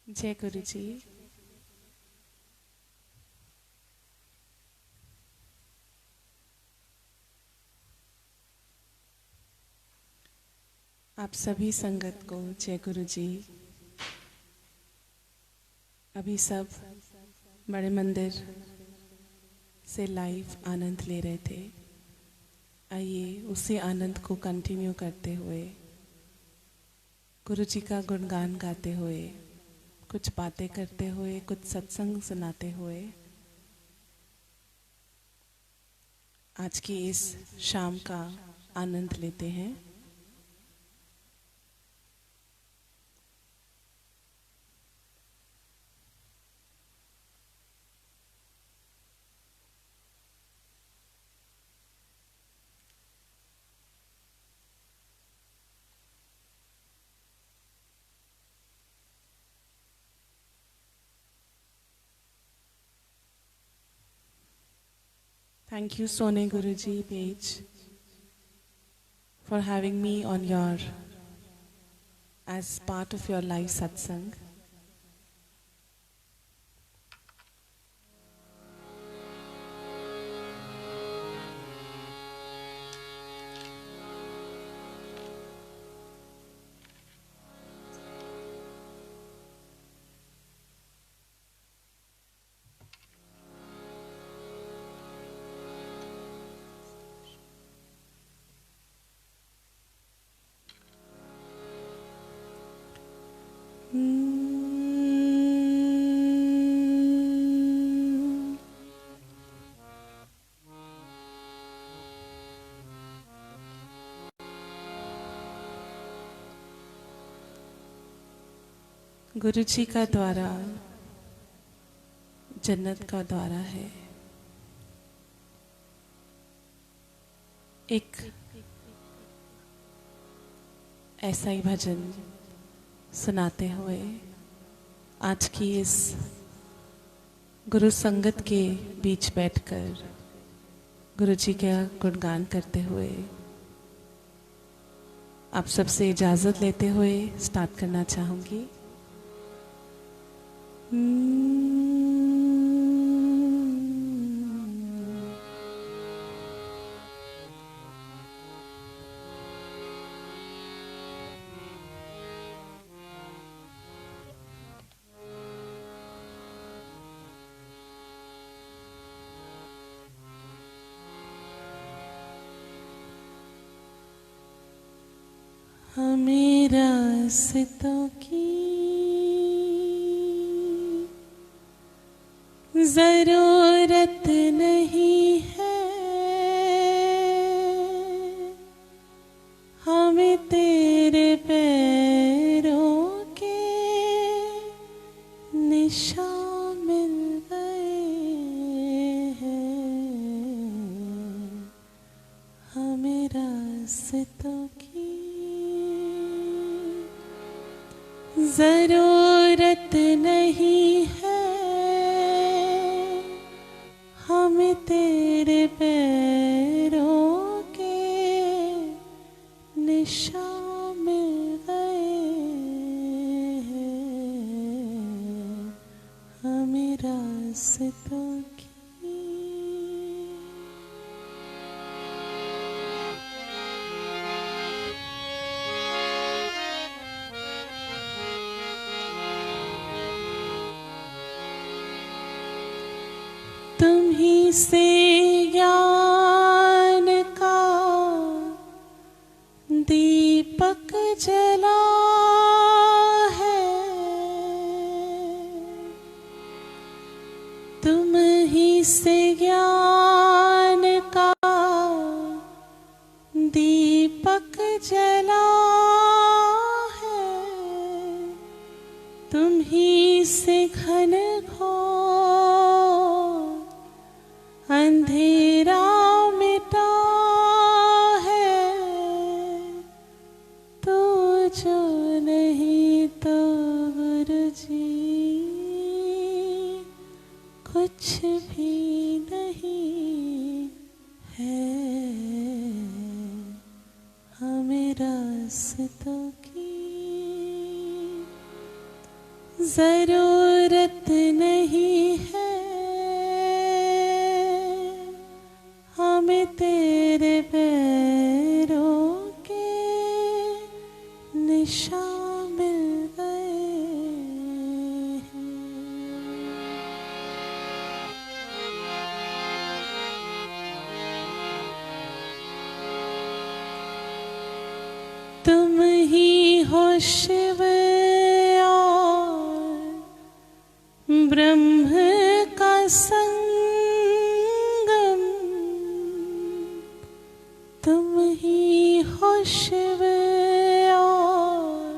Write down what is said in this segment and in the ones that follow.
जय गुरु जी। आप सभी संगत को जय गुरु जी। अभी सब बड़े मंदिर से लाइव आनंद ले रहे थे। आइए उसी आनंद को कंटिन्यू करते हुए, गुरु जी का गुणगान गाते हुए, कुछ बातें करते हुए, कुछ सत्संग सुनाते हुए आज की इस शाम का आनंद लेते हैं। Thank you, Sone Guruji page, for having me on your as part of your live satsang. गुरु जी का द्वारा जन्नत का द्वारा है। एक ऐसा ही भजन सुनाते हुए आज की इस गुरु संगत के बीच बैठकर गुरु जी का गुणगान करते हुए आप सबसे इजाज़त लेते हुए स्टार्ट करना चाहूँगी। हमें रास्तों की जरूरत नहीं है, हमें तेरे पैरों के निशान मिल गए हैं। हमें रास्तों की जरूरत नहीं है, हमें तेरे पैरों के निशान मिल गए हैं। हमें रास्तों की तुम ही से ज्ञान का दीपक जला है, तुम ही से ज्ञान का दीपक जला है, तुम ही से घन अंधेरा मिटा है। तो जो नहीं तो गुरु जी कुछ भी नहीं है। हमें रास्तों की जरूरत नहीं है हमें तेरे पैरों के निशान मिल गए हैं। तुम ही हो शिव ब्रह्म का संगम, तुम ही हो शिव और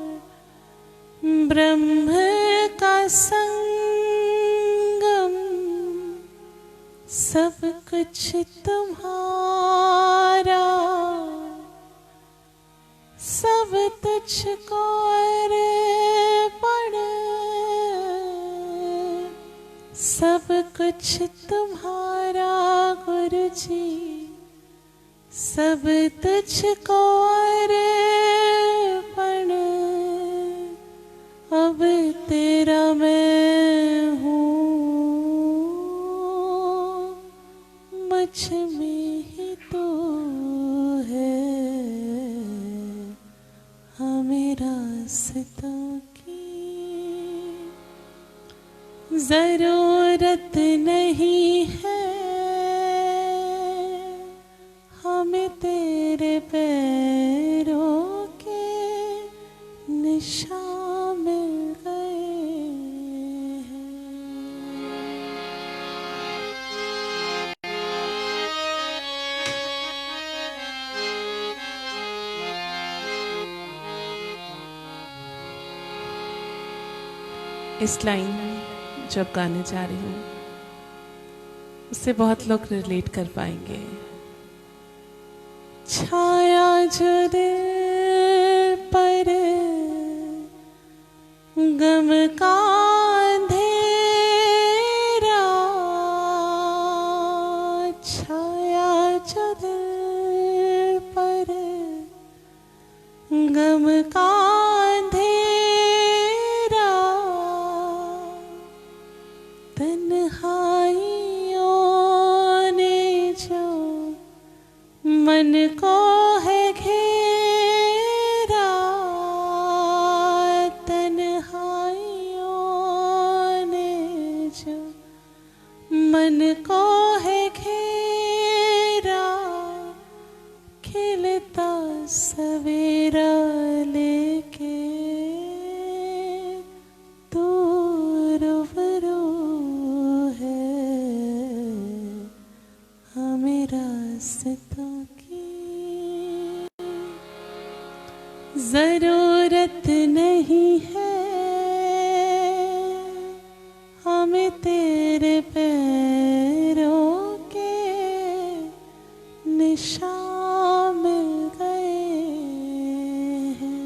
ब्रह्म का संगम। सब कुछ तुम्हारा, सब तुझको अर्पण, सब कुछ तुम्हारा गुरु जी, सब तुझको अर्पण। अब तेरा मैं हूँ, मुझ में ही तू है, हमें रास्तों की जरूरत नहीं है हमें तेरे पैरों के निशान मिल गए हैं। इस लाइन जब गाने जा रही हूँ उससे बहुत लोग रिलेट कर पाएंगे। छाया जो दिल पर गम का अंधेरा, छाया जो दिल पर गम का अंधेरा, तन्हाइयों ने जो मन को है घेरा, तन्हाइयों ने जो मन को है घेरा, खिलता सवेरा लेके तू रूबरू है, हमें रास्तों की जरूरत नहीं है हमें तेरे पैरों के निशान मिल गए हैं।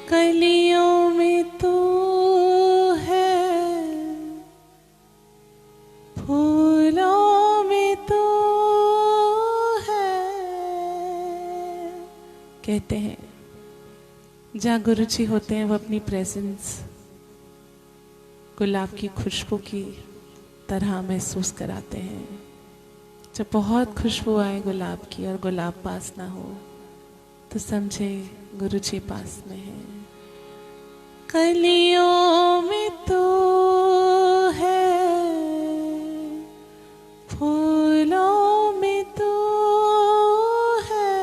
कलियों में तू है, फूलों में तू है। कहते हैं जहाँ गुरु जी होते हैं वो अपनी प्रेजेंस गुलाब की खुशबू की तरह महसूस कराते हैं। जब बहुत खुशबू आए गुलाब की और गुलाब पास ना हो तो समझे गुरु जी पास में है। कलियों में तू है, फूलों में तू है,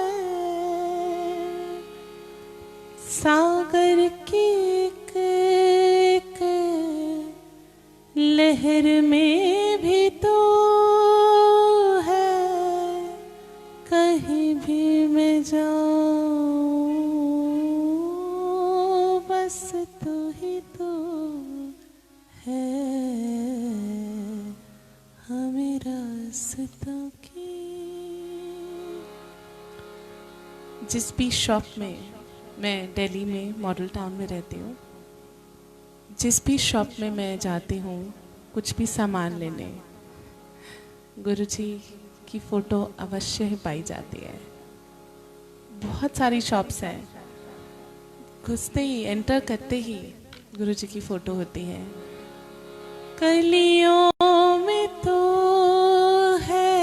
सागर की एक लहर में भी तू है। कहीं भी मैं जाऊं बस तू ही तू है, हमें रास्तों की। जिस भी शॉप में मैं दिल्ली में मॉडल टाउन में रहती हूँ जिस भी शॉप में मैं जाती हूँ कुछ भी सामान लेने, गुरुजी की फ़ोटो अवश्य ही पाई जाती है। बहुत सारी शॉप्स हैं, घुसते ही एंटर करते ही गुरुजी की फ़ोटो होती है। कलियों में तो है,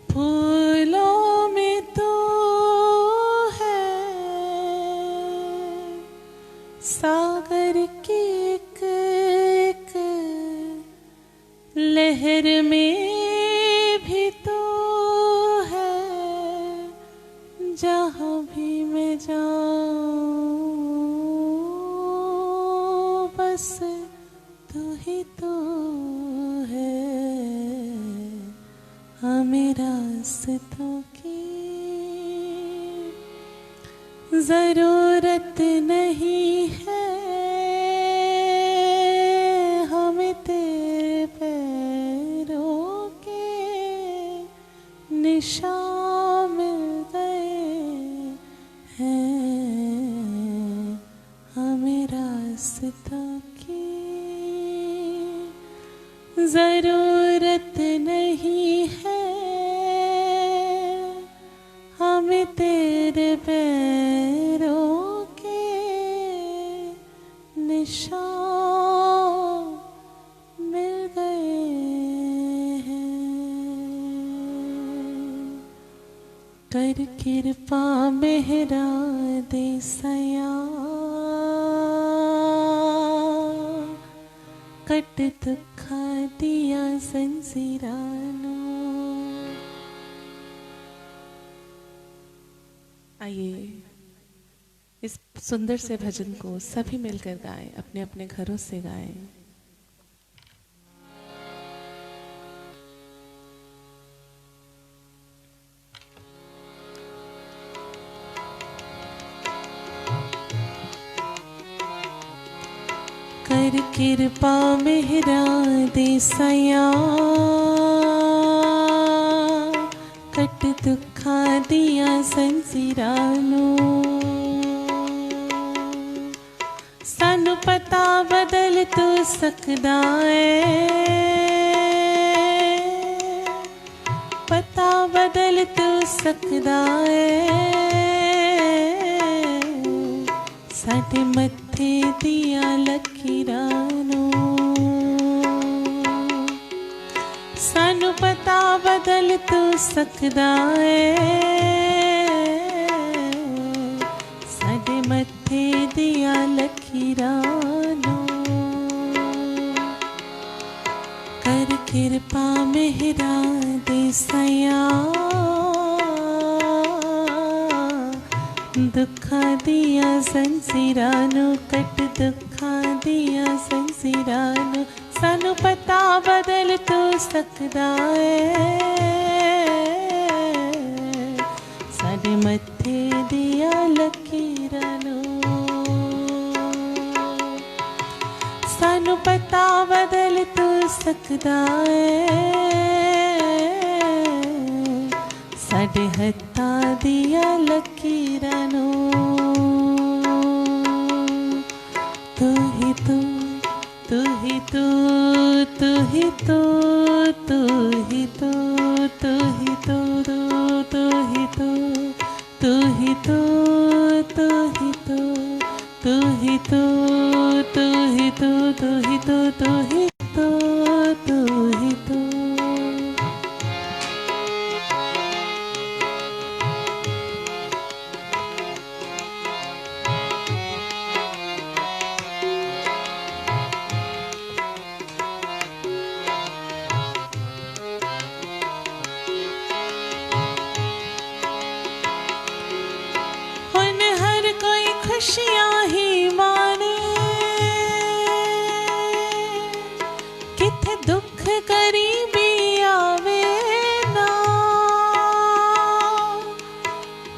फूलों में तो है, सागर की एक एक लहर में भी तो है, जहाँ भी मैं जाऊँ बस तू ही तो है, हमें रास्तों की जरूरत नहीं है, हमें तेरे पैरों के निशान मिल गए हैं, हमें रास्तों की जरूरत नहीं है, हमें तेरे पैरों के निशान मिल गए हैं। कर कृपा मेहरा दे सया, कट दुखा दिया संजीरानो। आइए इस सुंदर से भजन को सभी मिलकर गाएं, अपने अपने घरों से गाएं। कर कृपा मेहरा दे सया, कट दुखा दिया संजीरानो। सानू पता बदल तू सकदा है, पता बदल तू सकदा है, साडे मत्थे दिया लकीरानो। सानू पता बदल तू सकदा है, साडे मत्थे दिया लकीरानो। कर कृपा मेहरा दे सया, दुखा दिया संजीरानो, कट दुखा दिया संजीरानो। सानू पता बदल तू सकदा है, साडे मत्थे दिया लकीरानो। सानू पता बदल तू सकदा है, साडे हत्था दिया लकीरानो। तू ही तू, तू ही तू, तू ही तू, तू ही तू, तू ही तू, तू ही तू, तू ही तू, तू ही तू, तू ही तू, तू ही तू, तू ही तू, तू ही तू, तू ही तू। खुशियाँ ही माने, किथे दुख करीबी आवे ना।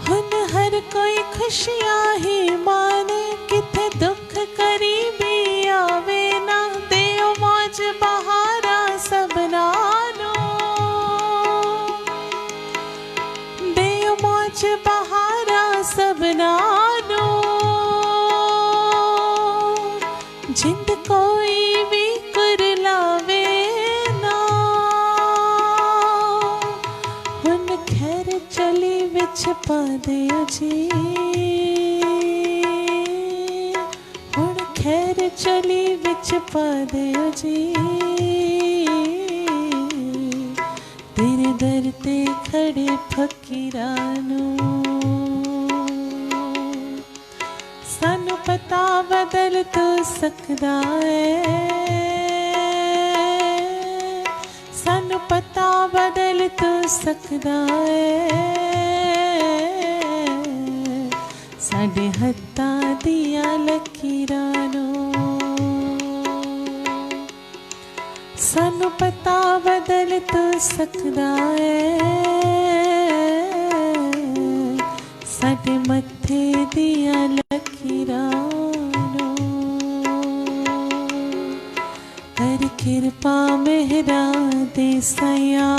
हुन हर कोई खुशियाँ ही माने, किथे दुख करीबी आवे ना। देओ मौज बहारा सबना नो, देओ मौज बहारा सबना नो। ਦਿਓ ਜੀ ਹੁਣ ਖੈਰ ਚਲੀ ਵਿੱਚ ਪਾ ਦਿਓ ਜੀ ਤੇਰੇ ਦਰ ਤੇ ਖੜੇ ਫਕੀਰਾਂ ਨੂੰ ਸਾਨੂੰ ਪਤਾ ਬਦਲ ਤੂੰ ਸਕਦਾ ਏ ਸਾਨੂੰ ਪਤਾ ਬਦਲ ਤੂੰ ਸਕਦਾ ਏ ਸਾਡੇ ਹੱਥਾਂ ਦੀਆਂ ਲਕੀਰਾਂ ਨੂੰ ਸਾਨੂੰ ਪਤਾ ਬਦਲ ਤੂੰ ਸਕਦਾ ਏ ਸਾਡੇ ਮੱਥੇ ਦੀਆਂ ਲਕੀਰਾਂ ਨੂੰ ਕਰ ਕਿਰਪਾ ਮਿਹਰਾਂ ਦੇ ਸਈਆ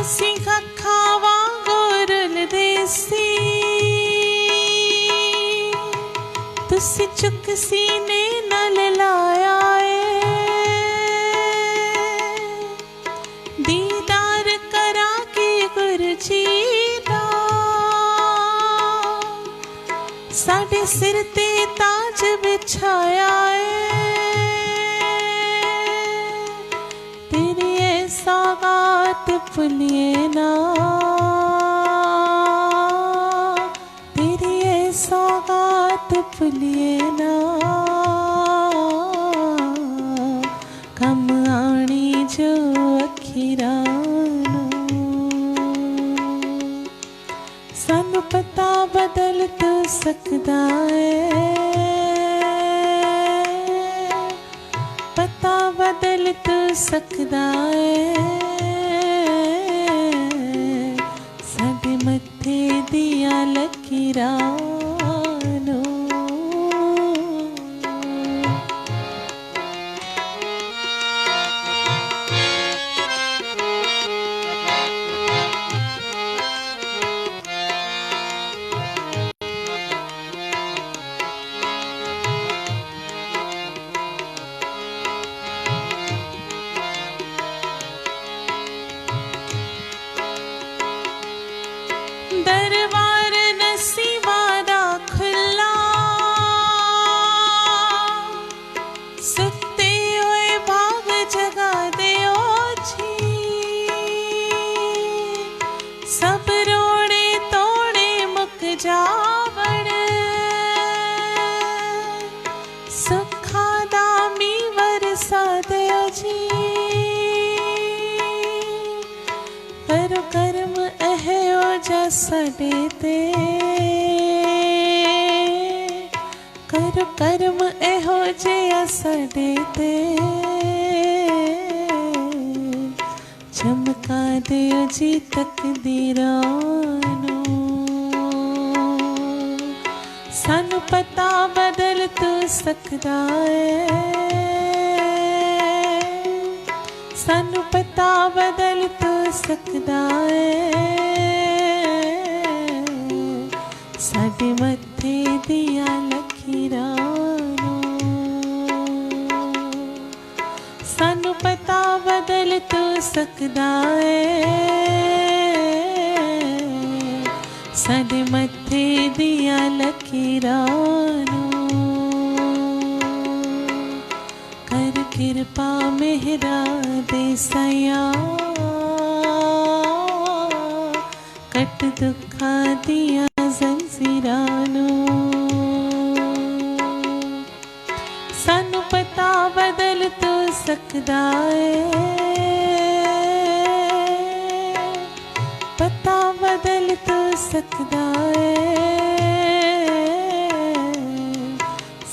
ਅਸੀਂ ਅੱਖਾਂ ਵਾਂਗੂ ਰੁਲਦੇ ਸੀ ਤੁਸੀਂ ਚੁੱਕ ਸੀਨੇ ਨਾਲ ਲਾਇਆ ਏ ਦੀਦਾਰ ਕਰਾਂਗੇ ਗੁਰੂ ਜੀ ਦਾ ਸਾਡੇ ਸਿਰ ਤੇ ਤਾਜ ਵਿਛਾਇਆ ਏ तेरी सौगात भूलिए ना तेरी सौगात भूलिए ना कम आनी जो अखीरां सानू पता बदल तू सकदा है पता बदल तू सकदा है साडे मत्थे दियां लकीरां नूं दरबार नसीबां दा खुला सुते होए भाग जगा दिओ जी सब रोड़े तोड़े मुक जावण सुखा दा मी वरसा दिओ जी करो कर्म एहो जा साडे ते करो कर्म एहो जिहा साडे ते चमका दिओ जी तकदीरां नूं सानू पता बदल तू सकदा है सानू पता बदल तू सकदा है साडे मत्थे दियां लकीरां नूं सानू पता बदल तू सकदा है साडे मत्थे दियां लकीरां नूं कर किरपा मेहरा दे सया कट दुखा दिया जंजीरां नूं सानू पता बदल तू सकदा है पता बदल तू सकदा है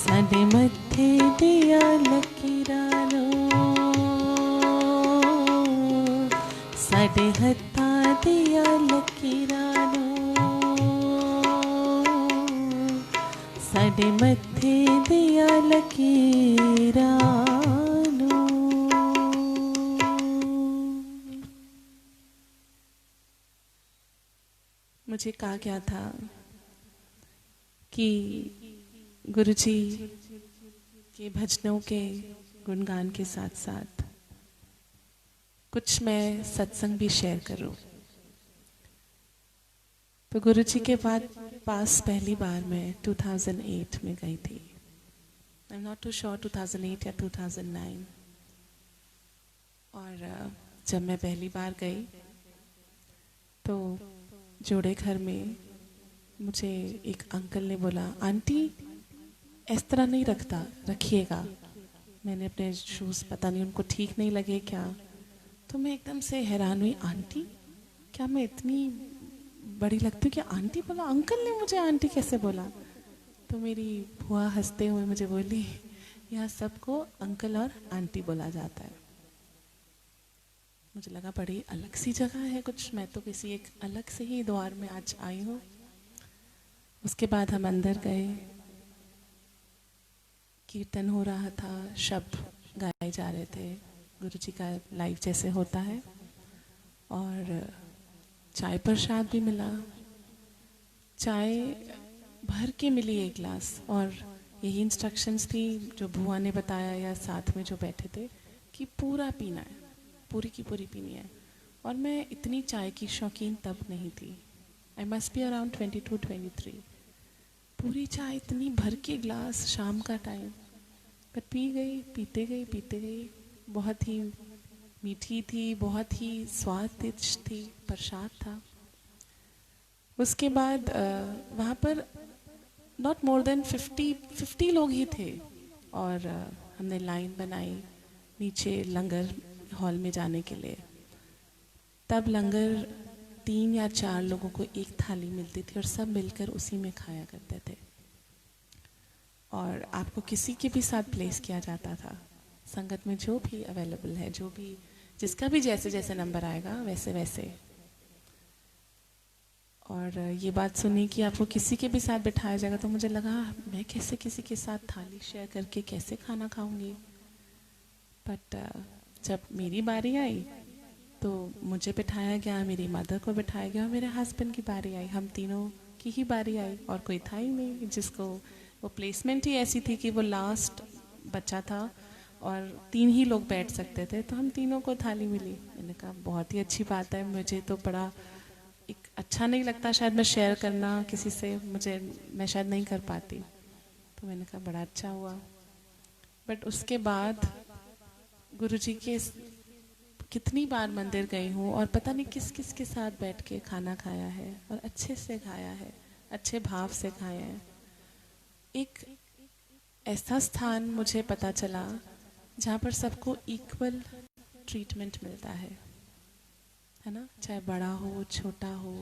साडे मत्थे दियां लकीरां नूं साडे हत्थां दियां लकीरां नूं साडे मत्थे दिया लकीरानू। मुझे कहा गया था कि गुरुजी के भजनों के गुणगान के साथ साथ कुछ मैं सत्संग भी शेयर करूं। तो गुरुजी के पास पहली बार मैं 2008 में गई थी। I am not too sure 2008 या 2009। और जब मैं पहली बार गई तो जोड़े घर में मुझे एक अंकल ने बोला, आंटी इस तरह नहीं रखिएगा। मैंने अपने शूज़ पता नहीं उनको ठीक नहीं लगे क्या, तो मैं एकदम से हैरान हुई, आंटी क्या मैं इतनी बड़ी लगती हूँ कि आंटी बोला? अंकल ने मुझे आंटी कैसे बोला? तो मेरी बुआ हंसते हुए मुझे बोली, यहाँ सबको अंकल और आंटी बोला जाता है। मुझे लगा बड़ी अलग सी जगह है कुछ, मैं तो किसी एक अलग से ही द्वार में आज आई हूँ। उसके बाद हम अंदर गए, कीर्तन हो रहा था, शब्द गाए जा रहे थे, गुरुजी का लाइव जैसे होता है, और चाय प्रसाद भी मिला। चाय भर के मिली एक गिलास, और यही इंस्ट्रक्शंस थी जो बुआ ने बताया या साथ में जो बैठे थे कि पूरा पीना है, पूरी की पूरी पीनी है। और मैं इतनी चाय की शौकीन तब नहीं थी। I must be around 22-23। पूरी चाय इतनी भर के गिलास, शाम का टाइम, पर पी गई, पीते गई। बहुत ही मीठी थी, बहुत ही स्वादिष्ट थी, प्रसाद था। उसके बाद वहाँ पर नॉट मोर देन 50 लोग ही थे, और हमने लाइन बनाई नीचे लंगर हॉल में जाने के लिए। तब लंगर 3 या 4 लोगों को एक थाली मिलती थी और सब मिलकर उसी में खाया करते थे। और आपको किसी के भी साथ प्लेस किया जाता था, संगत में जो भी अवेलेबल है, जो भी जिसका भी जैसे जैसे नंबर आएगा वैसे वैसे। और ये बात सुनी कि आपको किसी के भी साथ बिठाया जाएगा, तो मुझे लगा मैं कैसे किसी के साथ थाली शेयर करके कैसे खाना खाऊंगी। बट जब मेरी बारी आई तो मुझे बिठाया गया, मेरी मदर को बिठाया गया, और मेरे हस्बैंड की बारी आई। हम तीनों की ही बारी आई, और कोई था ही नहीं जिसको, वो प्लेसमेंट ही ऐसी थी कि वो लास्ट बच्चा था और 3 ही लोग बैठ सकते थे, तो हम तीनों को थाली मिली। मैंने कहा बहुत ही अच्छी बात है, मुझे तो बड़ा एक अच्छा नहीं लगता शायद मैं शेयर करना किसी से, मैं शायद नहीं कर पाती। तो मैंने कहा बड़ा अच्छा हुआ। बट उसके बाद गुरुजी के कितनी बार मंदिर गई हूँ, और पता नहीं किस किस के साथ बैठ के खाना खाया है, और अच्छे से खाया है, अच्छे भाव से खाया है। एक ऐसा स्थान मुझे पता चला जहाँ पर सबको इक्वल ट्रीटमेंट मिलता है ना, चाहे बड़ा हो छोटा हो,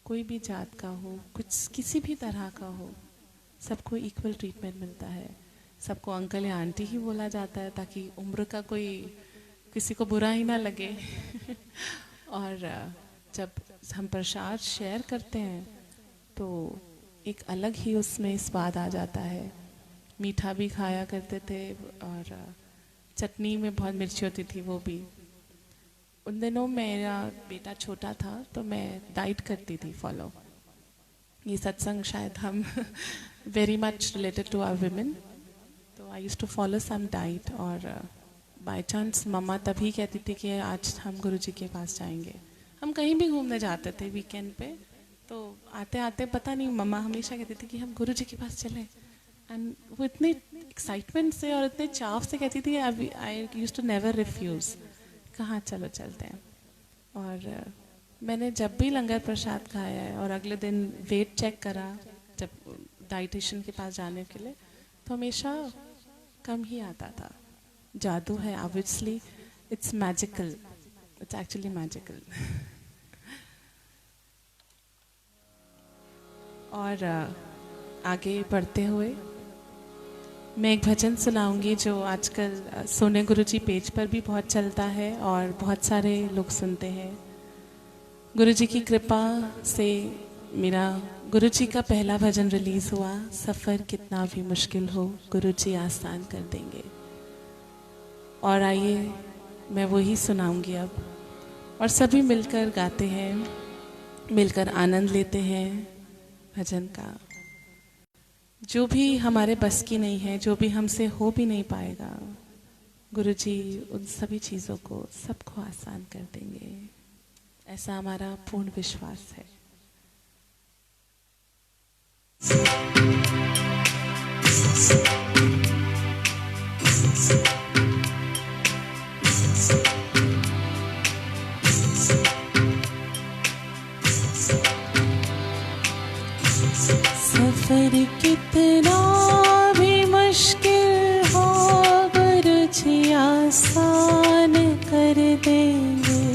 कोई भी जात का हो, कुछ किसी भी तरह का हो, सबको इक्वल ट्रीटमेंट मिलता है। सबको अंकल या आंटी ही बोला जाता है ताकि उम्र का कोई किसी को बुरा ही ना लगे। और जब हम प्रसाद शेयर करते हैं तो एक अलग ही उसमें स्वाद आ जाता है। मीठा भी खाया करते थे, और चटनी में बहुत मिर्ची होती थी, वो भी। उन दिनों मेरा बेटा छोटा था तो मैं डाइट करती थी फॉलो। ये सत्संग शायद हम very much related to our women, तो I used to follow some diet. और बाय चांस मम्मा तभी कहती थी कि आज हम गुरुजी के पास जाएंगे। हम कहीं भी घूमने जाते थे वीकेंड पे, तो आते आते पता नहीं मम्मा हमेशा कहती थी कि हम गुरुजी के पास चलें। एंड वो इतने एक्साइटमेंट से और इतने चाव से कहती थी, I used to never refuse, कहाँ चलो चलते हैं। और मैंने जब भी लंगर प्रसाद खाया है और अगले दिन वेट चेक करा जब डाइटिशियन के पास जाने के लिए, तो हमेशा कम ही आता था। जादू है, obviously it's magical, it's actually magical. और आगे बढ़ते हुए मैं एक भजन सुनाऊंगी जो आजकल सोने गुरुजी पेज पर भी बहुत चलता है और बहुत सारे लोग सुनते हैं। गुरुजी की कृपा से मेरा गुरुजी का पहला भजन रिलीज़ हुआ, सफ़र कितना भी मुश्किल हो गुरुजी आसान कर देंगे। और आइए मैं वही सुनाऊंगी अब, और सभी मिलकर गाते हैं, मिलकर आनंद लेते हैं भजन का। जो भी हमारे बस की नहीं है, जो भी हमसे हो भी नहीं पाएगा, गुरुजी उन सभी चीज़ों को सबको आसान कर देंगे, ऐसा हमारा पूर्ण विश्वास है। सफर कितना भी मुश्किल हो गुरुजी आसान कर देंगे।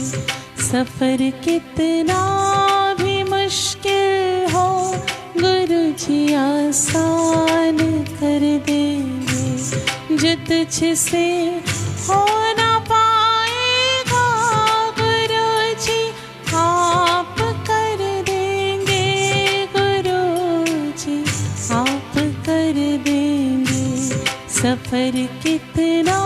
सफर कितना भी मुश्किल हो गुरुजी आसान कर देंगे। जो तुझसे हो ना पाएगा गुरुजी आप कर देंगे। गुरुजी आप कर देंगे। सफर कितना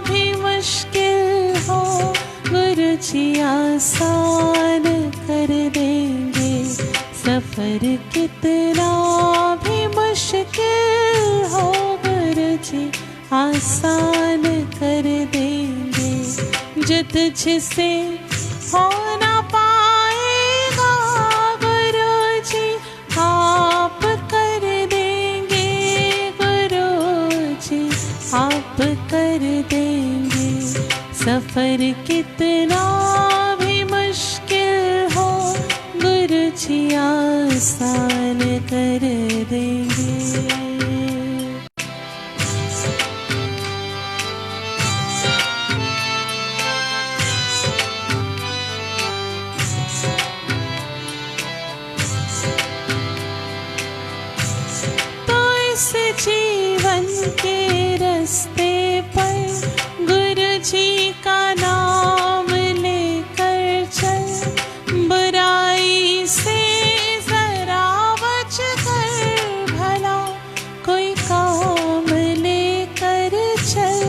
भी मुश्किल हो गुरुजी आसान कर देंगे। सफर कितना भी मुश्किल हो गुरुजी आसान कर देंगे। जो तुझसे हो ना पाएगा गुरुजी आप कर देंगे। गुरुजी आप कर देंगे। सफर कितना भी मुश्किल हो गुरुजी आसान कर देंगे। जीवन के रास्ते पर गुरुजी का नाम लेकर चल। बुराई से जरा बच कर भला कोई काम लेकर चल।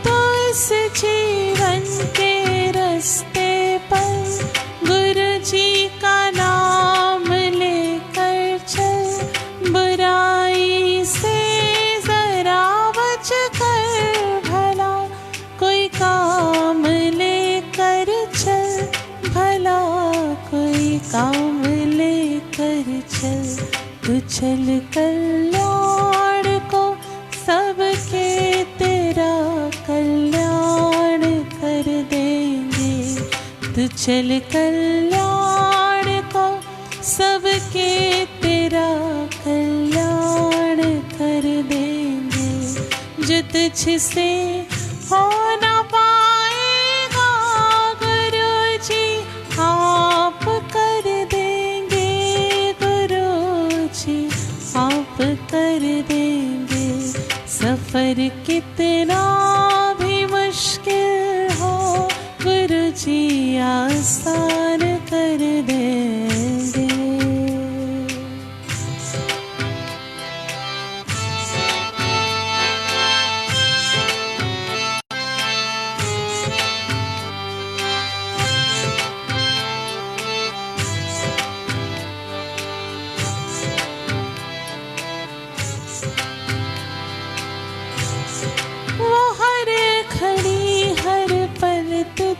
तो इस जीवन के रास्ते पर गुरुजी का नाम लेकर चल। बुराई से जरा बच कर भला कोई काम लेकर चल। भला कोई काम लेकर चल। तू चल कल्याण को सबके तेरा कल्याण कर देंगे। तू चल कल्याण को सबके तेरा कल्याण कर देंगे। जो तुझसे हो ना पाएगा गुरुजी आप कर देंगे। गुरुजी आप कर देंगे। सफर कितना भी मुश्किल हो गुरुजी आसान कर देंगे।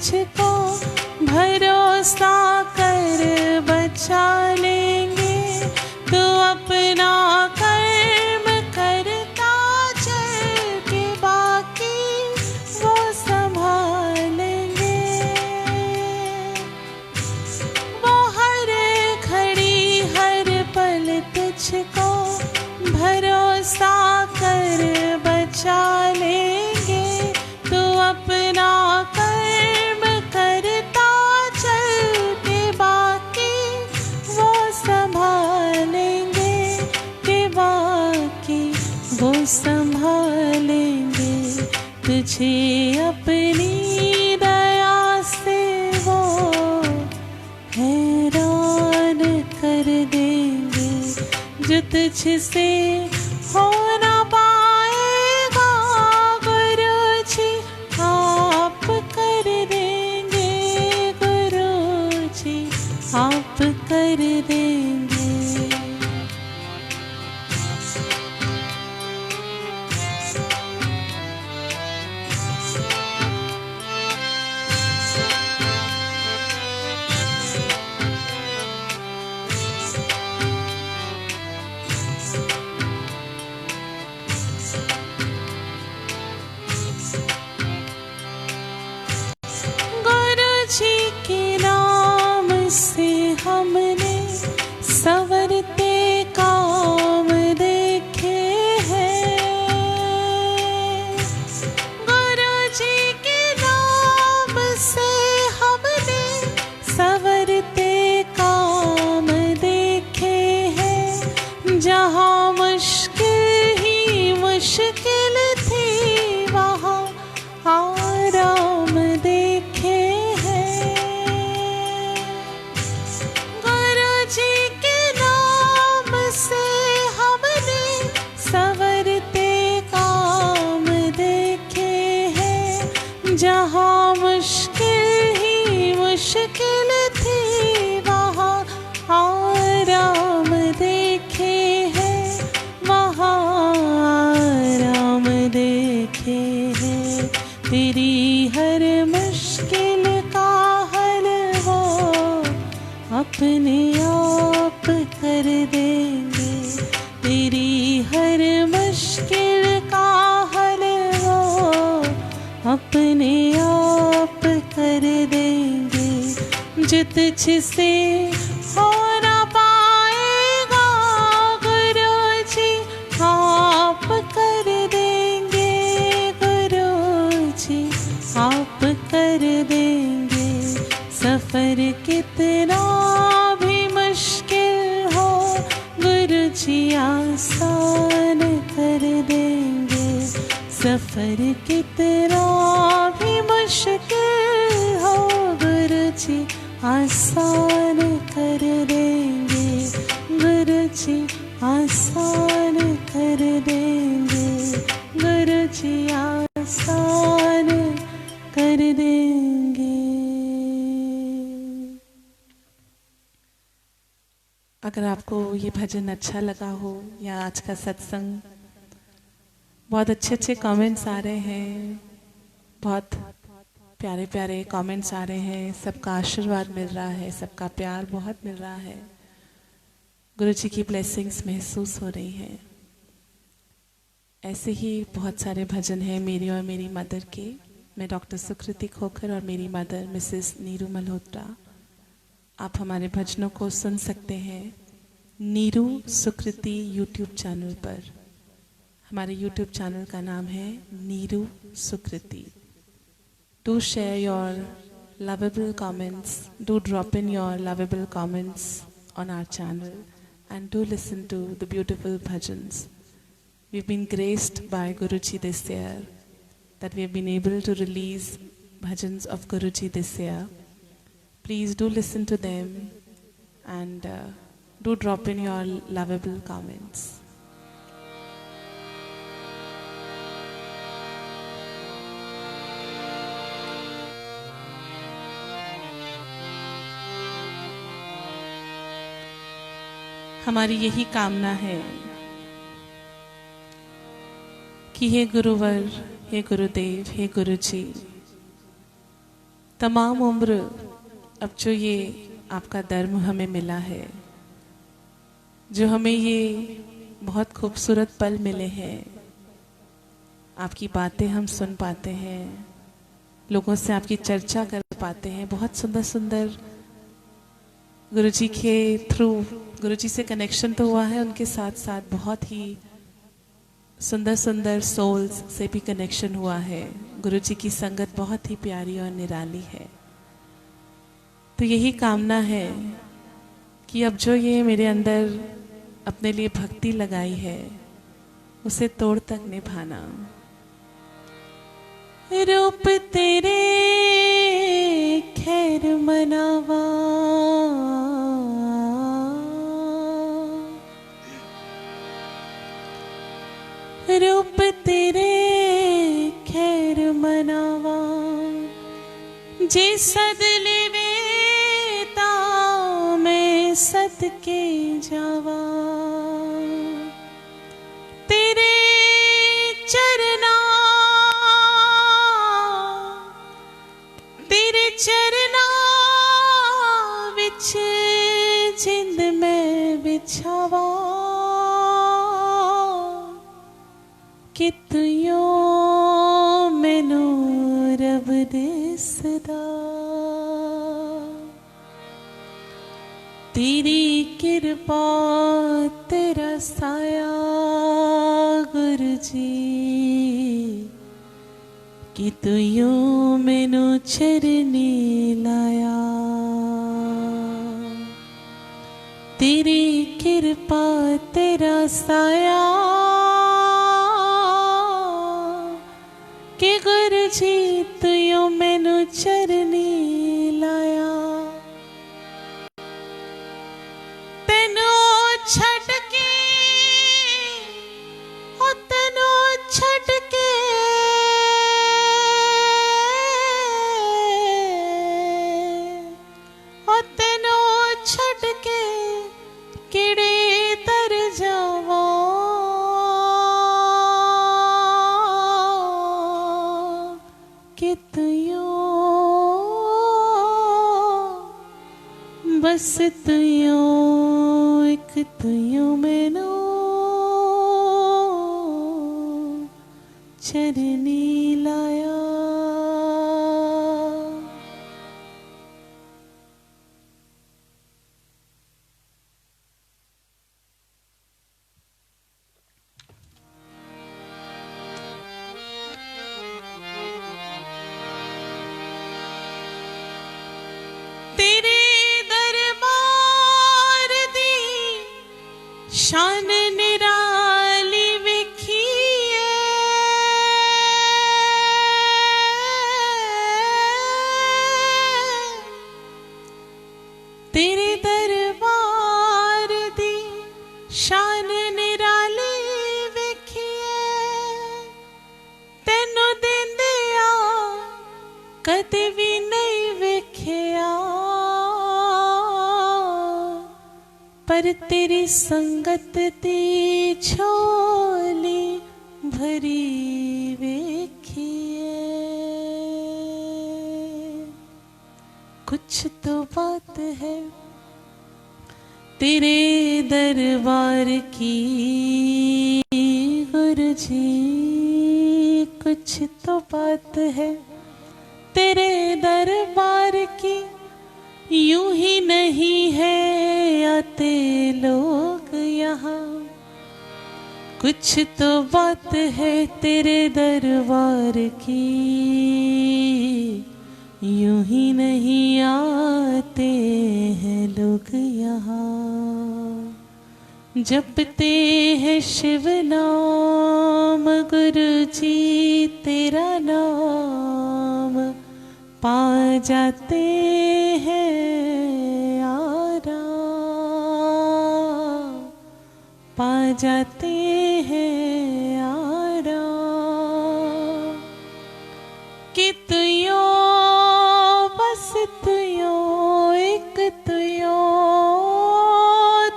तुझको भरोसा कर बचा लेंगे। तो अपना कर्म करता चल के बाकी वो संभालेंगे। वो हर घड़ी हर पल तुझको भरोसा कर बचा लेंगे। तो अपना संभालेंगे। तुझे अपनी दया से वो है तुझसे हो ना पाएगा गुरु जी आप कर देंगे, गुरु जी आप कर देंगे। जी के नाम से हमने संवरते काम देखे हैं। गुरु जी के नाम से हमने संवरते काम देखे हैं। जहाँ मुश्किल ही मुश्किल थी वहाँ आराम देखे। जहाँ मुश्किल ही मुश्किल थी वहाँ आराम देखे हैं, वहाँ आराम देखे हैं। तेरी हर मुश्किल का हल वो अपने आप कर देंगे। तेरी हर मुश्किल का हल वो अपने आप कर देंगे। जो तुझसे हो ना पाएगा गुरु जी आप कर देंगे, गुरु जी आप कर देंगे। सफ़र कितना भी मुश्किल हो गुरु जी आसान कर देंगे। सफ़र कितना भी मुश्किल हो गुरु जी आसान कर देंगे, गुरु जी आसान कर देंगे, गुरु जी आसान कर देंगे। अगर आपको ये भजन अच्छा लगा हो या आज का सत्संग, बहुत अच्छे अच्छे कमेंट्स आ रहे हैं, बहुत प्यारे प्यारे कमेंट्स आ रहे हैं, सबका आशीर्वाद मिल रहा है, सबका प्यार बहुत मिल रहा है, गुरु जी की ब्लेसिंग्स महसूस हो रही हैं। ऐसे ही बहुत सारे भजन हैं मेरी और मेरी मदर के। मैं डॉक्टर सुकृति खोखर और मेरी मदर मिसेस नीरू मल्होत्रा। आप हमारे भजनों को सुन सकते हैं नीरू सुकृति यूट्यूब चैनल पर। हमारे यूट्यूब चैनल का नाम है नीरू सुकृति। Do share your lovable comments. Do drop in your lovable comments on our channel and do listen to the beautiful bhajans. We've been graced by Guruji this year that we have been able to release bhajans of Guruji this year. Please do listen to them and do drop in your lovable comments. हमारी यही कामना है कि हे गुरुवर, हे गुरुदेव, हे गुरुजी, तमाम उम्र अब जो ये आपका धर्म हमें मिला है, जो हमें ये बहुत खूबसूरत पल मिले हैं, आपकी बातें हम सुन पाते हैं, लोगों से आपकी चर्चा कर पाते हैं, बहुत सुंदर सुंदर गुरुजी के थ्रू गुरुजी से कनेक्शन तो हुआ है, उनके साथ साथ बहुत ही सुंदर सुंदर सोल्स से भी कनेक्शन हुआ है। गुरुजी की संगत बहुत ही प्यारी और निराली है। तो यही कामना है कि अब जो ये मेरे अंदर अपने लिए भक्ति लगाई है उसे तोड़ तक निभाना। रूप तेरे खैर मनावा, रूप तेरे खैर मनावा जे सद लेवे ता मैं सदके जावा तेरे चरना विच जिंद में बिछावा कि तुयो मैनू रब दिसदा तेरी कृपा तेरा साया गुरु जी कि तुयो मैनू चरनी लाया तेरी कृपा तेरा साया कि गुरु जी तुयो मैनू चरनी लाया तेनू छड़ के ओ तेनू छड़ के ओ तेनू छड़ के किड़े तर जावा कि तुयो बस तुयो एक तुयो मैनू चरनी लाया शान निराली विखिए तेरे दरबार दी शान निराली विखिए तेनू देंदिया कदे भी नहीं वेखिया पर तेरी संगत दी झोली भरी वेखिए कुछ तो बात है तेरे दरबार की गुरु जी कुछ तो बात है तेरे दरबार की यूं ही नहीं है आते लोग यहाँ कुछ तो बात है तेरे दरबार की यूं ही नहीं आते हैं लोग यहाँ जपते हैं शिव नाम गुरु जी तेरा नाम पा जाते हैं आराम पा जाते हैं आराम कि तुयो बस तुयो एक तुयो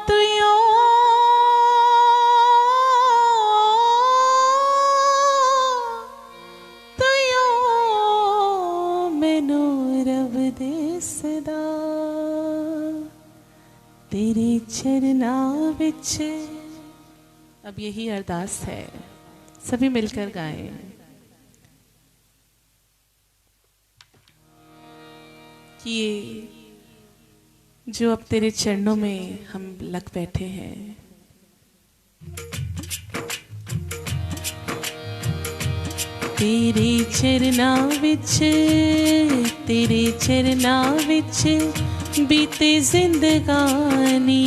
तुयो तुयो मैनू रब दिसदा तेरे चरना विच अब यही अरदास है सभी मिलकर गाएं कि ये जो अब तेरे चरणों में हम लग बैठे हैं तेरे चरना विच बीते जिंदगानी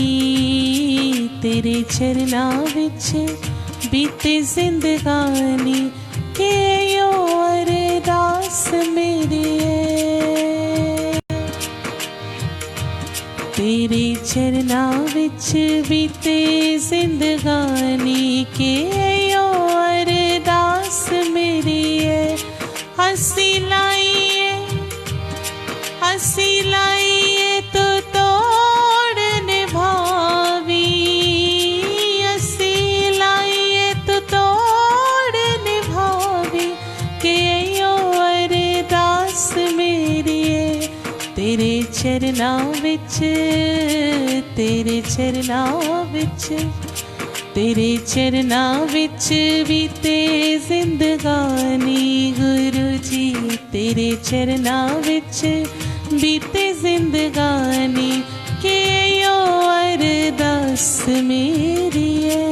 तेरे चरना विच बीते जिंदगानी के यो अरदास मेरी तेरे चरना विच बीते जिंदगानी के यो अरदास मेरी है। हसी लाइए तो तोड़ निभावी, हसी लाइए तो तोड़ निभावी के यो अरदास मेरी है। तेरे चरना विच तेरे चरना विच बीते जिंदगानी गुरु जी। तेरे चरना विच बीते जिंदगानी के यो अरदास मेरी है।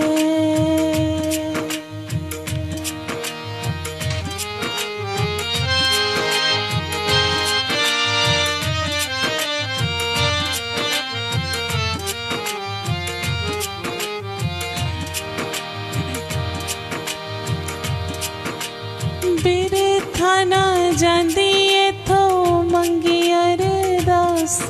बिरथा ना जांदी इथो मंगी अरदास।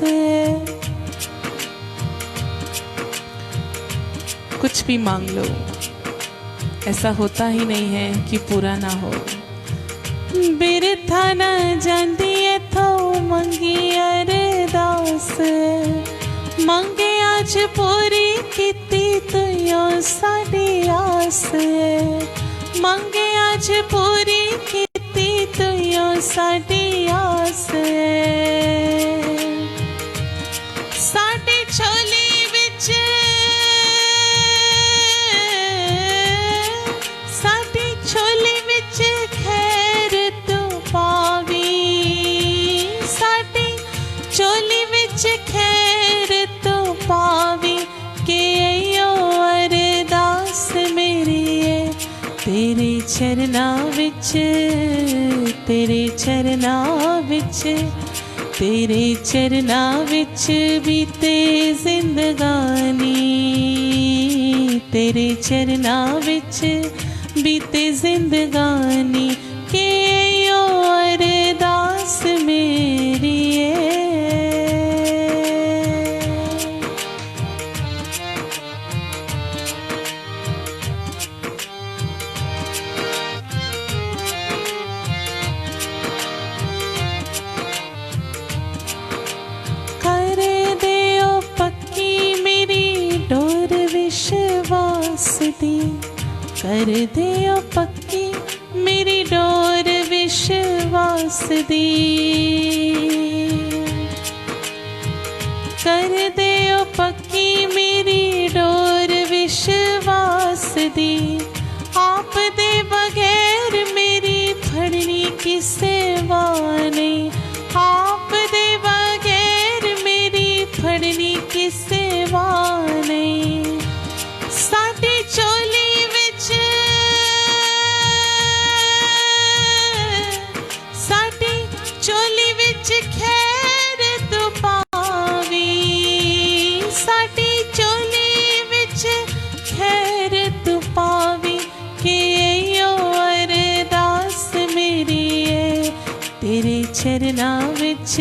कुछ भी मांग लो, ऐसा होता ही नहीं है कि पूरा ना हो। बिरथा ना जांदी इथो मंगी अरदास, मंगे आज पूरी कीती तुयो साडी आस। मंगे आज पूरी कीती तुयो साडी आस। साडी झोली विच खैर तू पावी, साडी झोली विच खैर तू पावी के यो अरदास मेरी है। तेरे चरना विच बीते जिंदगानी, तेरे चरना विच बीते जिंदगानी के यो अरदास मेरी है। कर दे ओ पक्की मेरी डोर विश्वास दी। कर दे ओ पक्की मेरी डोर विश्वास दी। आप दे बगैर मेरी फड़नी की सेवा नहीं, आप दे बगैर मेरी फड़नी की सेवा नहीं। साडी चोली विच खैर तू पावी, साडी चोली विच खैर तू पावी के यो अरदास मेरी है। तेरे चरना विच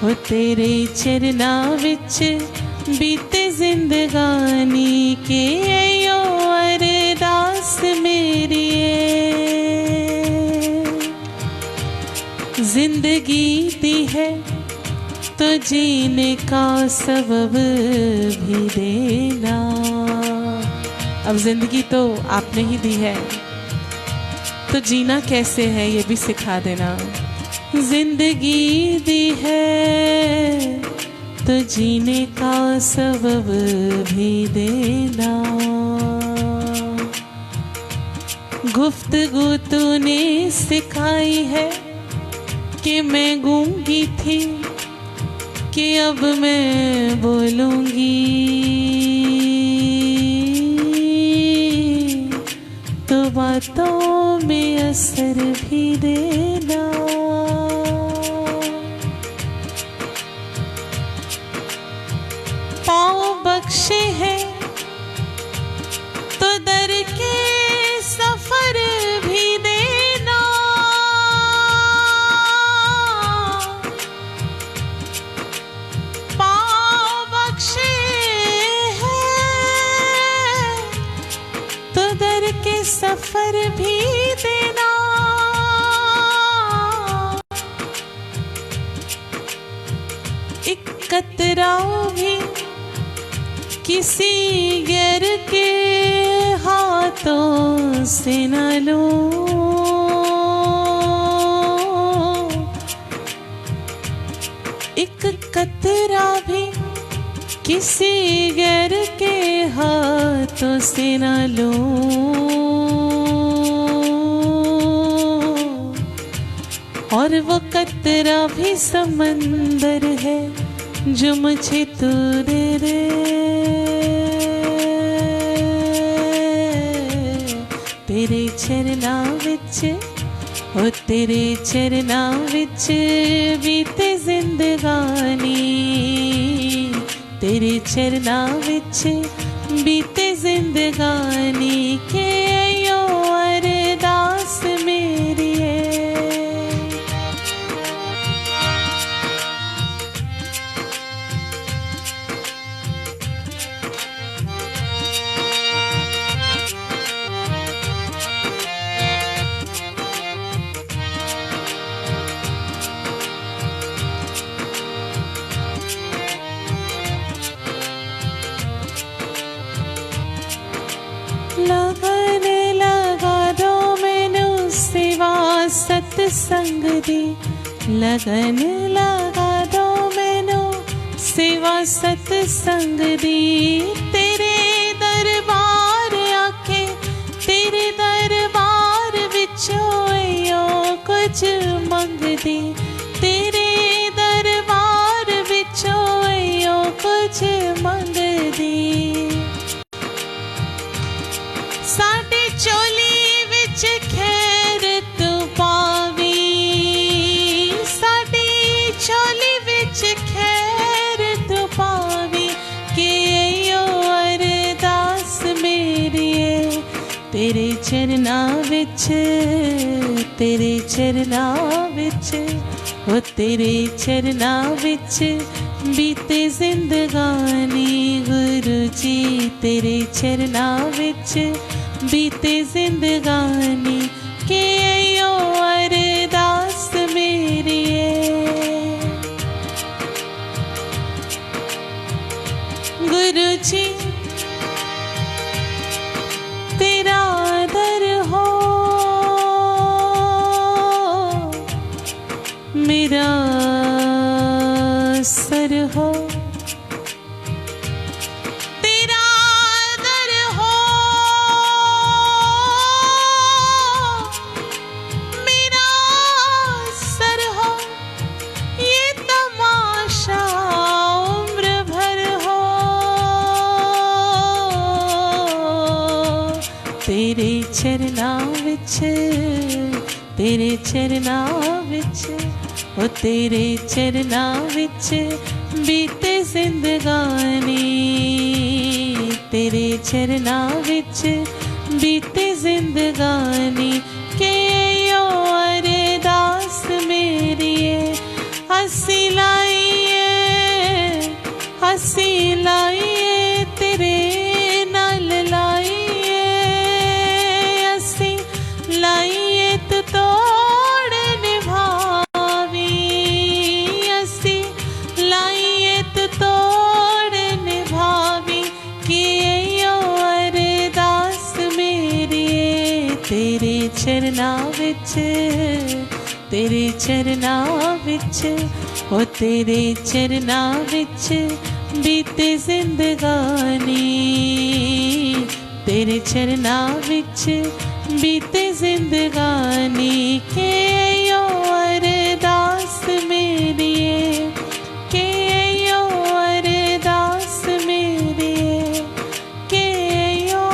हो तेरे चरना विच बीते जिंदगानी के यो अरदास मेरी है। जिंदगी दी है तो जीने का सबब भी देना। अब जिंदगी तो आपने ही दी है, तो जीना कैसे है ये भी सिखा देना। जिंदगी दी है तो जीने का सबब भी देना। गुफ्तगू तूने सिखाई है कि मैं गूंगी थी कि अब मैं बोलूंगी। तो बातों में असर भी देना। पाँव बख्शे हैं तो दर के सफर भी देना। सफर भी देना, एक कतरा भी किसी गैर के हाथों से न लो। एक कतरा भी किसी गैर के हाथों से न लो। और वो कतरा भी समंदर है जो मुझे तू दे दे। तेरे चरना विच, ओ तेरे चरना विच बीते जिंदगानी। तेरे चरना विच बीते जिंदगानी के यो अरदास मेरी है। लगन लगा दो मैनू सिवा सतसंग दी। लगन लगा दो मैनू सिवा सतसंग दी। तेरे दरबार आके तेरे दरबार विचों यो कुछ मंगदी। तेरे दरबार विचों यो कुछ मंगदी। साडी चोली विच खैर तू पावी। साडी चोली विच खैर तू पावी के यो अरदास मेरी है। तेरे चरना विच, तेरे चरना विच, ओ तेरे चरना विच बीते जिंदगानी। गुरु जी तेरे चरना विच बीते जिंदगानी के यो अरदास मेरी है। गुरु जी तेरा दर हो, मेरा सर हो। तेरा दर हो, मेरा सर हो। ये तमाशा उम्र भर हो। तेरे चरना विच, तेरे चरना विच, ओ तेरे चरना विच बीते जिंदगानी। तेरे चरना विच बीते जिंदगानी के यो अरदास मेरी है। हसी लाइए, हसी लाइए तेरे नाल लाइए। हसी लाइए तो तोड़ निभावी। हसी लाइए तो तोड़ निभावी कि यो अरदास मेरी है। तेरे चरना विच, तेरे चरना विच, ओ तेरे चरना विच बीते जिंदगानी। तेरे चरना विच बीते जिंदगानी के यो अरदास मेरी है। के यो अरदास मेरी है। के यो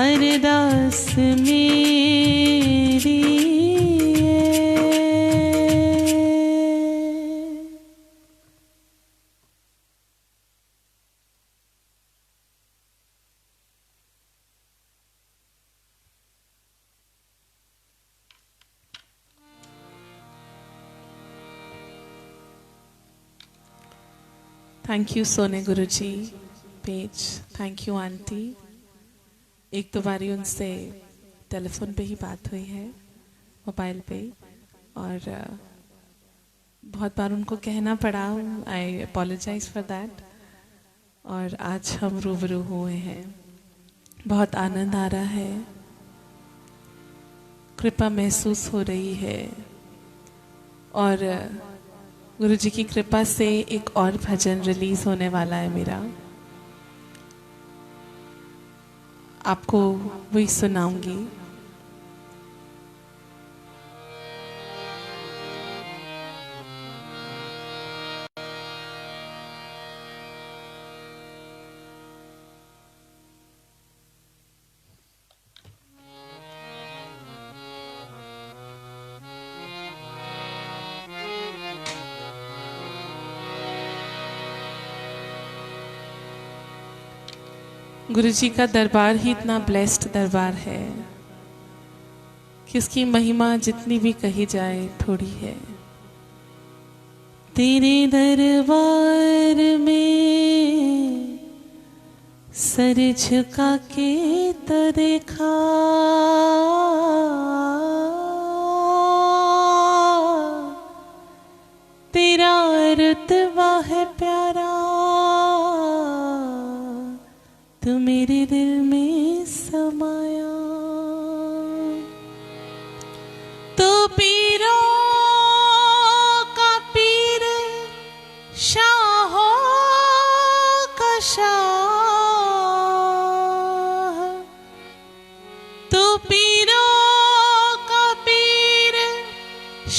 अरदास मेरी है। Thank you, Sone Guruji, Page. Thank you, Auntie. एक दो बारी उनसे टेलीफोन पे ही बात हुई है, मोबाइल पे, और बहुत बार उनको कहना पड़ा, आई अपोलोजाइज फॉर दैट। और आज हम रूबरू हुए हैं, बहुत आनंद आ रहा है, कृपा महसूस हो रही है। और गुरु जी की कृपा से एक और भजन रिलीज होने वाला है मेरा, आपको वही सुनाऊंगी। गुरु जी का दरबार ही इतना ब्लेस्ड दरबार है कि उसकी महिमा जितनी भी कही जाए थोड़ी है। तेरे दरबार में सर झुका के तो देखा, तेरा रुतबा है प्यारा, तू मेरे दिल में समाया। तो पीरों का पीर, शाहों का शाह, तो पीरों का पीर,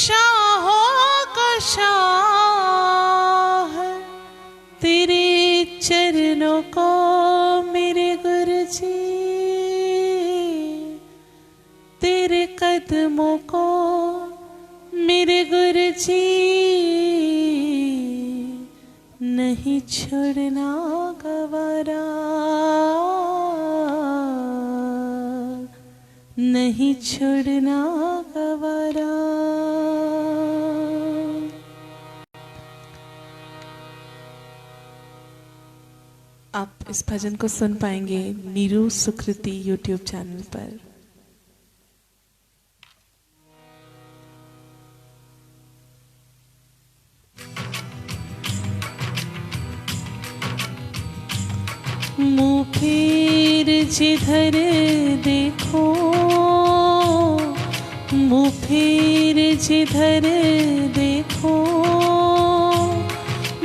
शाहों का शाह, तेरे चरणों को मेरे गुरु जी, तेरे कदमों को मेरे गुरु जी, नहीं छोड़ना गवारा, नहीं छोड़ना गवारा। आप इस भजन को सुन पाएंगे नीरू सुकृति यूट्यूब चैनल पर। मुँह फेर जिधर देखो, मुँह फेर जिधर देखो,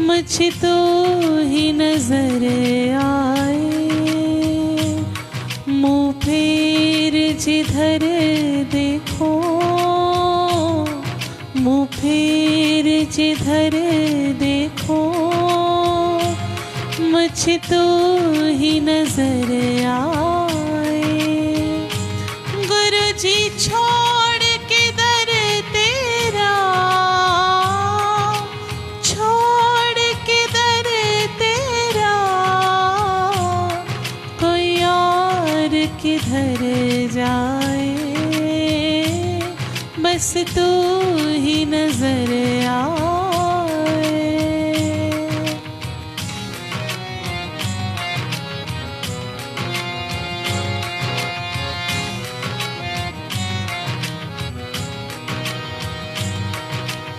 मुझे तो ही नजर आए। मुँह फेर जिधर देखो, मुँह फेर जिधर देखो, मुझे तो ही नजर आए। गुरु जी छोड़ के दर तेरा, छोड़ के दर तेरा, कोई और किधर जाए, बस तू ही नजर आए।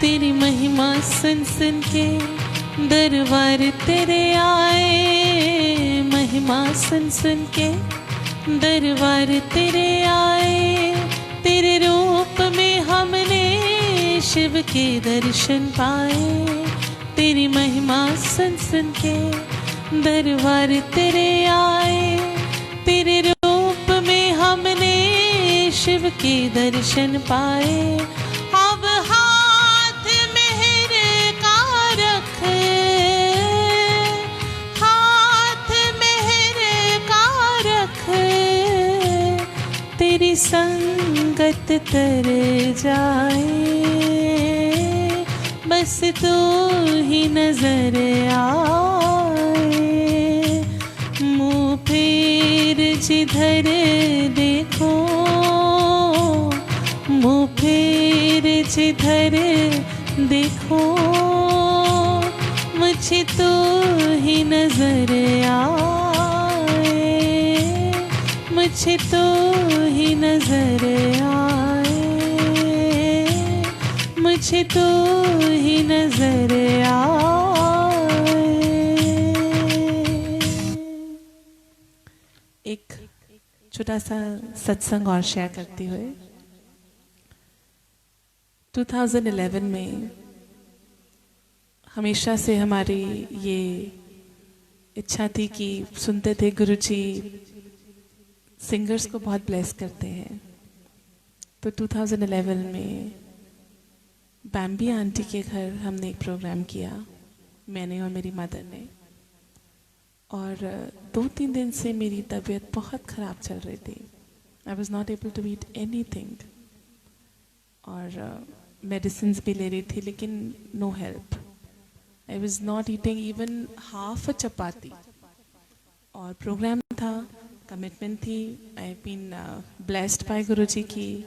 तेरी महिमा सुन सुन के दरबार तेरे आए, महिमा सुन सुन के दरबार तेरे आए। तेरे रूप में हमने शिव के दर्शन पाए। तेरी महिमा सुन सुन के दरबार तेरे आए। तेरे रूप में हमने शिव के दर्शन पाए। अब हाथ मेहर का रख, हाथ मेहर का रख, तेरी संगत तर जाए, बस तू ही नजर आए। मुँह फेर जिधर देखो, मुँह फेर जिधर देखो, मुझे तो ही नजर आए, मुझ मुझे तो ही नजर आए, मुझे तो ही नजर आए। एक छोटा सा सत्संग और शेयर करती हुए, 2011 में हमेशा से हमारी ये इच्छा थी कि सुनते थे गुरुजी सिंगर्स को बहुत ब्लेस करते हैं। तो 2011 में बैम्बी आंटी के घर हमने एक प्रोग्राम किया, मैंने और मेरी मदर ने। और 2-3 दिन से मेरी तबीयत बहुत ख़राब चल रही थी। I was not able to eat anything, और मेडिसिन भी ले रही थी लेकिन no help. I was not eating even half a chapati. और प्रोग्राम था, कमिटमेंट थी। I been blessed by Guruji की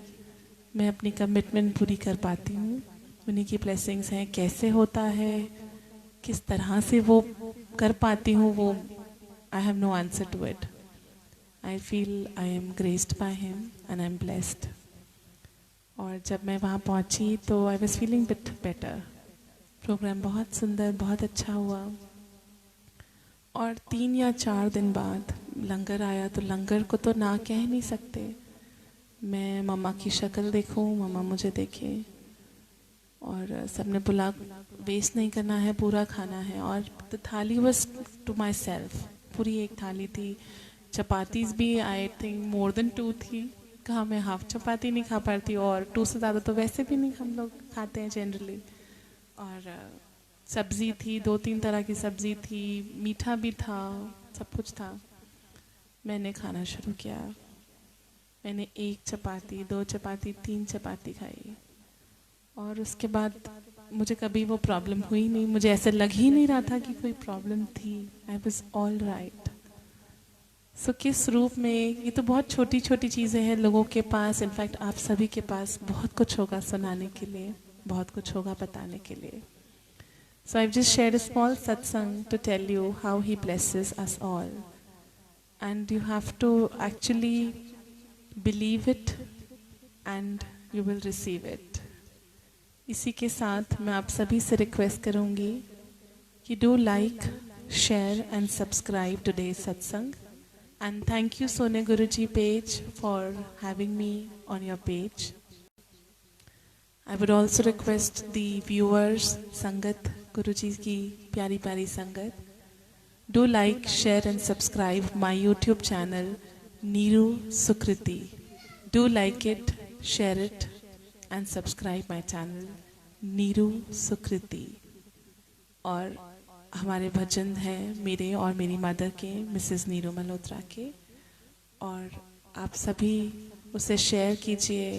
मैं अपनी कमिटमेंट पूरी कर पाती हूँ। उन्हीं की ब्लेसिंग्स हैं। कैसे होता है, किस तरह से वो कर पाती हूँ, वो I have no answer to it. I feel I am graced by him and I am blessed. और जब मैं वहाँ पहुँची तो I was feeling bit better. Programme बहुत सुंदर, बहुत अच्छा हुआ। और 3 या 4 दिन बाद लंगर आया, तो लंगर को तो ना कह नहीं सकते। मैं मम्मा की शक्ल देखूं, मम्मा मुझे देखे, और सबने बोला वेस्ट नहीं करना है, पूरा खाना है। और द थाली वॉज टू माई सेल्फ, पूरी एक थाली थी। चपातीज भी आई थिंक मोर देन 2 थी। कहाँ मैं हाफ चपाती नहीं खा पाती, और 2 से ज़्यादा तो वैसे भी नहीं हम लोग खाते हैं जनरली। और सब्ज़ी थी, 2-3 तरह की सब्ज़ी थी, मीठा भी था, सब कुछ था। मैंने खाना शुरू किया। मैंने 1 चपाती, 2 चपाती, 3 चपाती खाई। और उसके बाद मुझे कभी वो प्रॉब्लम हुई नहीं। मुझे ऐसे लग ही नहीं रहा था कि कोई प्रॉब्लम थी। I was all right. So किस रूप में, ये तो बहुत छोटी छोटी चीज़ें हैं लोगों के पास। इनफैक्ट आप सभी के पास बहुत कुछ होगा सुनाने के लिए, बहुत कुछ होगा बताने के लिए। So I've just shared a small satsang to tell you how he blesses us all. And you have to actually believe it and you will receive it. इसी के साथ मैं आप सभी से रिक्वेस्ट करूँगी कि do like, share and subscribe today's satsang. And thank you Sone Guruji page for having me on your page. I would also request the viewers, Sangat, Guruji ki pyari pyari Sangat, do like, share and subscribe my YouTube channel, Neeru Sukriti. Do like it, share it and subscribe my channel, Neeru Sukriti. और हमारे भजन हैं मेरे और मेरी mother के, Mrs Neeru Malhotra के। और आप सभी उसे शेयर कीजिए,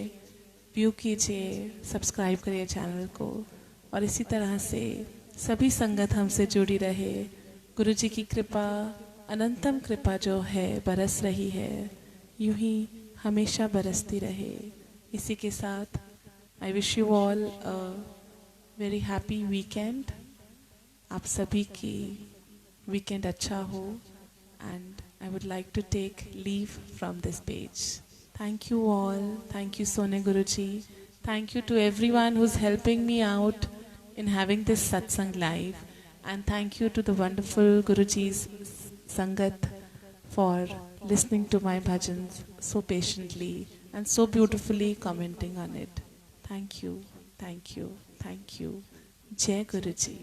व्यू कीजिए, सब्सक्राइब करिए चैनल को। और इसी तरह से सभी संगत हमसे जुड़ी रहे। गुरुजी की कृपा, अनंतम कृपा जो है बरस रही है, यूं ही हमेशा बरसती रहे। इसी के साथ I wish you all a very happy weekend. आप सभी की वीकेंड अच्छा हो। And I would like to take leave from this page. Thank you all. Thank you Sone Guruji. Thank you to everyone who's helping me out in having this satsang live. And thank you to the wonderful Guruji's Sangat for listening to my bhajans so patiently and so beautifully commenting on it. Thank you, thank you, thank you. Jai Guruji.